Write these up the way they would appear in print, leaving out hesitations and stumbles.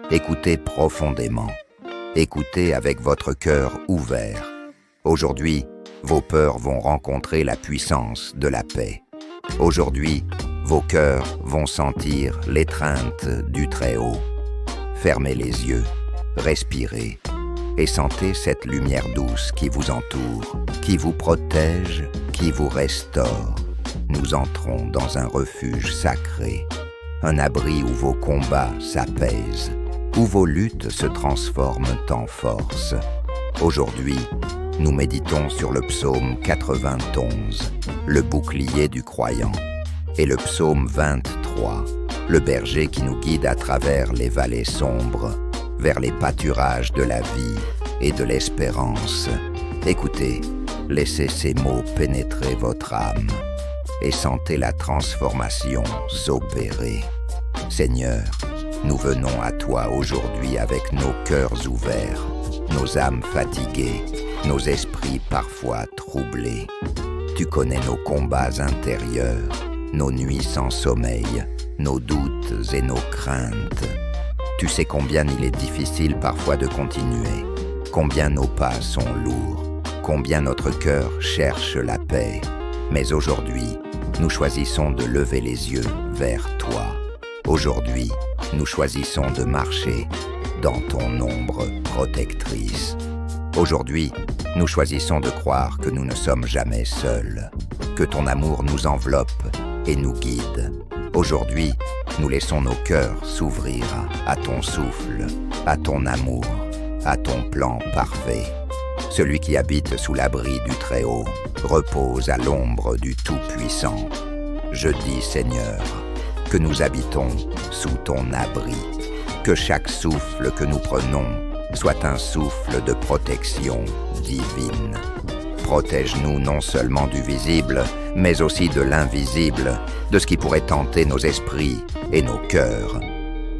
Écoutez profondément. Écoutez avec votre cœur ouvert. Aujourd'hui, vos peurs vont rencontrer la puissance de la paix. Aujourd'hui, vos cœurs vont sentir l'étreinte du Très-Haut. Fermez les yeux, respirez et sentez cette lumière douce qui vous entoure, qui vous protège, qui vous restaure. Nous entrons dans un refuge sacré, un abri où vos combats s'apaisent, où vos luttes se transforment en force. Aujourd'hui, nous méditons sur le psaume 91, le bouclier du croyant, et le psaume 23, le berger qui nous guide à travers les vallées sombres, vers les pâturages de la vie et de l'espérance. Écoutez, laissez ces mots pénétrer votre âme et sentez la transformation s'opérer. Seigneur, nous venons à toi aujourd'hui avec nos cœurs ouverts, nos âmes fatiguées, nos esprits parfois troublés. Tu connais nos combats intérieurs, nos nuits sans sommeil, nos doutes et nos craintes. Tu sais combien il est difficile parfois de continuer, combien nos pas sont lourds, combien notre cœur cherche la paix. Mais aujourd'hui, nous choisissons de lever les yeux vers toi. Aujourd'hui, nous choisissons de marcher dans ton ombre protectrice. Aujourd'hui, nous choisissons de croire que nous ne sommes jamais seuls, que ton amour nous enveloppe et nous guide. Aujourd'hui, nous laissons nos cœurs s'ouvrir à ton souffle, à ton amour, à ton plan parfait. Celui qui habite sous l'abri du Très-Haut repose à l'ombre du Tout-Puissant. Je dis, Seigneur, que nous habitons sous ton abri, que chaque souffle que nous prenons soit un souffle de protection divine. Protège-nous non seulement du visible, mais aussi de l'invisible, de ce qui pourrait tenter nos esprits et nos cœurs.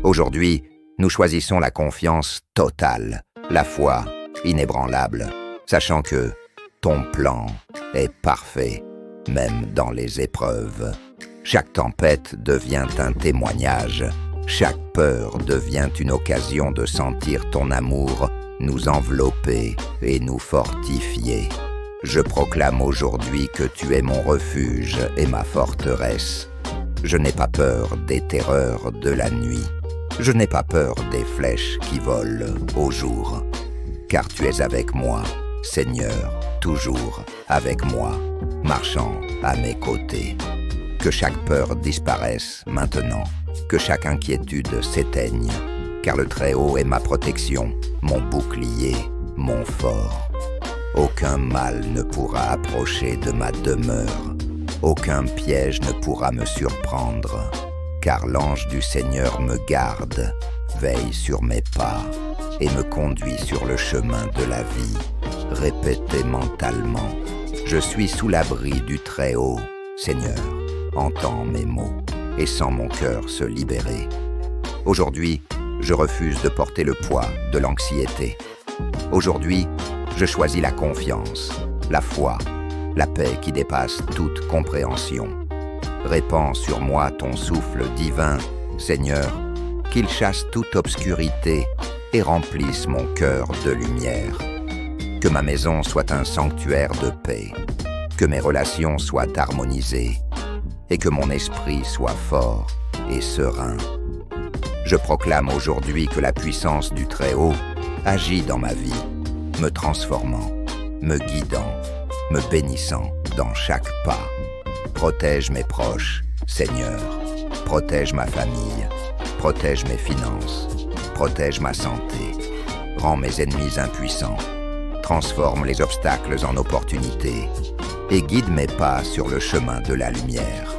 Aujourd'hui, nous choisissons la confiance totale, la foi inébranlable, sachant que ton plan est parfait, même dans les épreuves. Chaque tempête devient un témoignage, chaque peur devient une occasion de sentir ton amour nous envelopper et nous fortifier. Je proclame aujourd'hui que tu es mon refuge et ma forteresse. Je n'ai pas peur des terreurs de la nuit. Je n'ai pas peur des flèches qui volent au jour. Car tu es avec moi, Seigneur, toujours avec moi, marchant à mes côtés. Que chaque peur disparaisse maintenant, que chaque inquiétude s'éteigne, car le Très-Haut est ma protection, mon bouclier, mon fort. Aucun mal ne pourra approcher de ma demeure, aucun piège ne pourra me surprendre, car l'ange du Seigneur me garde, veille sur mes pas et me conduit sur le chemin de la vie. Répétez mentalement, je suis sous l'abri du Très-Haut. Seigneur, entends mes mots et sens mon cœur se libérer. Aujourd'hui, je refuse de porter le poids de l'anxiété. Aujourd'hui, je choisis la confiance, la foi, la paix qui dépasse toute compréhension. Répands sur moi ton souffle divin, Seigneur, qu'il chasse toute obscurité et remplisse mon cœur de lumière. Que ma maison soit un sanctuaire de paix, que mes relations soient harmonisées et que mon esprit soit fort et serein. Je proclame aujourd'hui que la puissance du Très-Haut agit dans ma vie, me transformant, me guidant, me bénissant dans chaque pas. Protège mes proches, Seigneur. Protège ma famille. Protège mes finances. Protège ma santé. Rends mes ennemis impuissants. Transforme les obstacles en opportunités et guide mes pas sur le chemin de la lumière.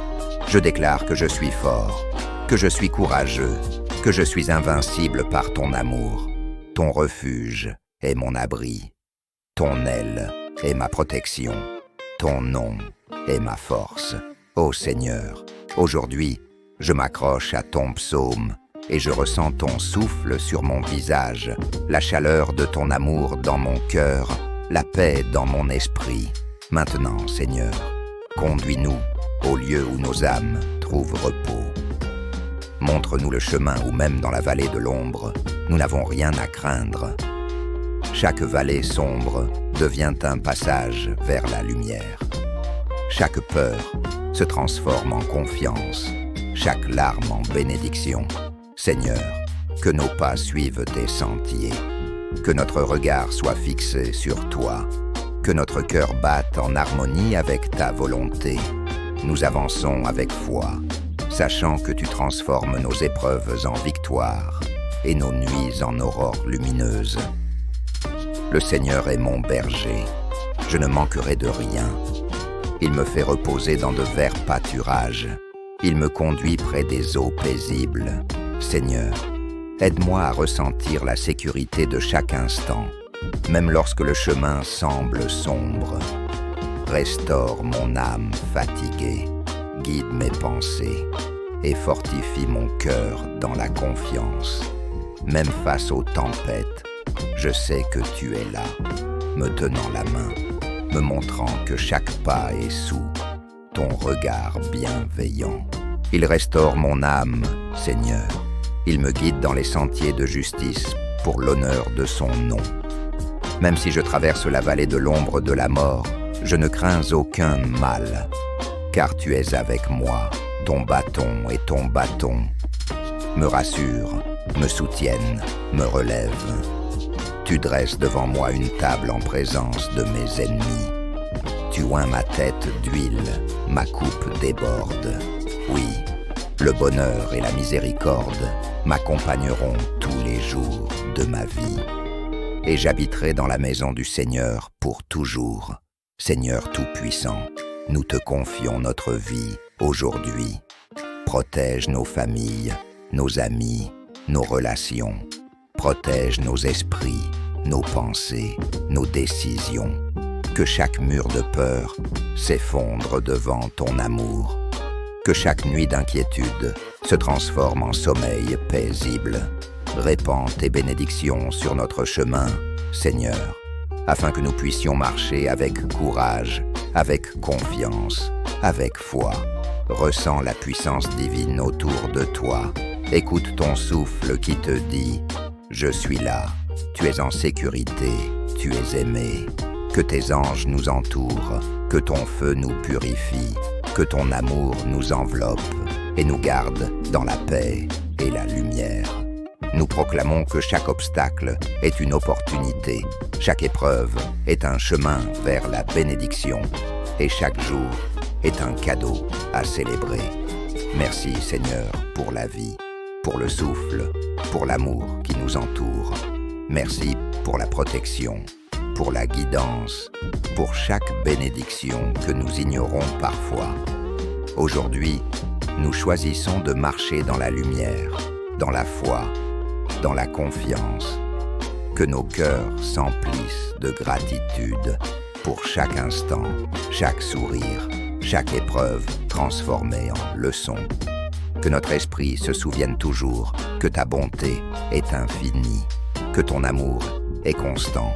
Je déclare que je suis fort, que je suis courageux, que je suis invincible par ton amour. Ton refuge est mon abri. Ton aile est ma protection. Ton nom est ma force. Ô Seigneur, aujourd'hui, je m'accroche à ton psaume et je ressens ton souffle sur mon visage, la chaleur de ton amour dans mon cœur, la paix dans mon esprit. Maintenant, Seigneur, conduis-nous au lieu où nos âmes trouvent repos. Montre-nous le chemin où même dans la vallée de l'ombre, nous n'avons rien à craindre. Chaque vallée sombre devient un passage vers la lumière. Chaque peur se transforme en confiance, chaque larme en bénédiction. Seigneur, que nos pas suivent tes sentiers, que notre regard soit fixé sur toi, que notre cœur batte en harmonie avec ta volonté. Nous avançons avec foi, sachant que tu transformes nos épreuves en victoire et nos nuits en aurores lumineuses. Le Seigneur est mon berger, je ne manquerai de rien. Il me fait reposer dans de verts pâturages. Il me conduit près des eaux paisibles. Seigneur, aide-moi à ressentir la sécurité de chaque instant, même lorsque le chemin semble sombre. Restaure mon âme fatiguée, guide mes pensées et fortifie mon cœur dans la confiance. Même face aux tempêtes, je sais que tu es là, me tenant la main, me montrant que chaque pas est sous ton regard bienveillant. Il restaure mon âme, Seigneur. Il me guide dans les sentiers de justice pour l'honneur de son nom. Même si je traverse la vallée de l'ombre de la mort, je ne crains aucun mal, car tu es avec moi, ton bâton et ton bâton me rassurent, me soutiennent, me relèvent. Tu dresses devant moi une table en présence de mes ennemis. Tu oins ma tête d'huile, ma coupe déborde. Oui, le bonheur et la miséricorde m'accompagneront tous les jours de ma vie. Et j'habiterai dans la maison du Seigneur pour toujours. Seigneur Tout-Puissant, nous te confions notre vie aujourd'hui. Protège nos familles, nos amis, nos relations. Protège nos esprits, nos pensées, nos décisions. Que chaque mur de peur s'effondre devant ton amour. Que chaque nuit d'inquiétude se transforme en sommeil paisible. Répands tes bénédictions sur notre chemin, Seigneur, afin que nous puissions marcher avec courage, avec confiance, avec foi. Ressens la puissance divine autour de toi. Écoute ton souffle qui te dit « Je suis là, tu es en sécurité, tu es aimé. » Que tes anges nous entourent, que ton feu nous purifie, que ton amour nous enveloppe et nous garde dans la paix et la lumière. Nous proclamons que chaque obstacle est une opportunité, chaque épreuve est un chemin vers la bénédiction et chaque jour est un cadeau à célébrer. Merci Seigneur pour la vie, pour le souffle, pour l'amour qui nous entoure. Merci pour la protection, pour la guidance, pour chaque bénédiction que nous ignorons parfois. Aujourd'hui, nous choisissons de marcher dans la lumière, dans la foi, dans la confiance. Que nos cœurs s'emplissent de gratitude pour chaque instant, chaque sourire, chaque épreuve transformée en leçon. Que notre esprit se souvienne toujours que ta bonté est infinie, que ton amour est constant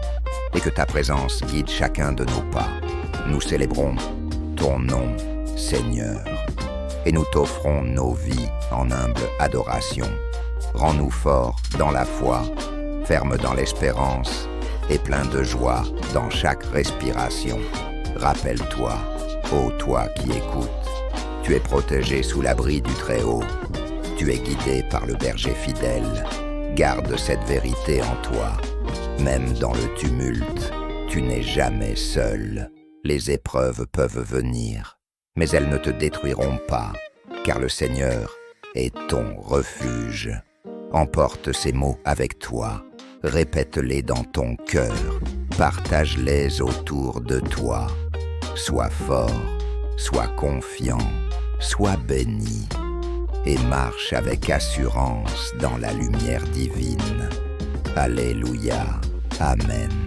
et que ta présence guide chacun de nos pas. Nous célébrons ton nom, Seigneur, et nous t'offrons nos vies en humble adoration. Rends-nous forts dans la foi, fermes dans l'espérance et pleins de joie dans chaque respiration. Rappelle-toi, ô toi qui écoutes, tu es protégé sous l'abri du Très-Haut. Tu es guidé par le berger fidèle. Garde cette vérité en toi. Même dans le tumulte, tu n'es jamais seul. Les épreuves peuvent venir, mais elles ne te détruiront pas, car le Seigneur est ton refuge. Emporte ces mots avec toi, répète-les dans ton cœur, partage-les autour de toi. Sois fort, sois confiant, sois béni, et marche avec assurance dans la lumière divine. Alléluia. Amen.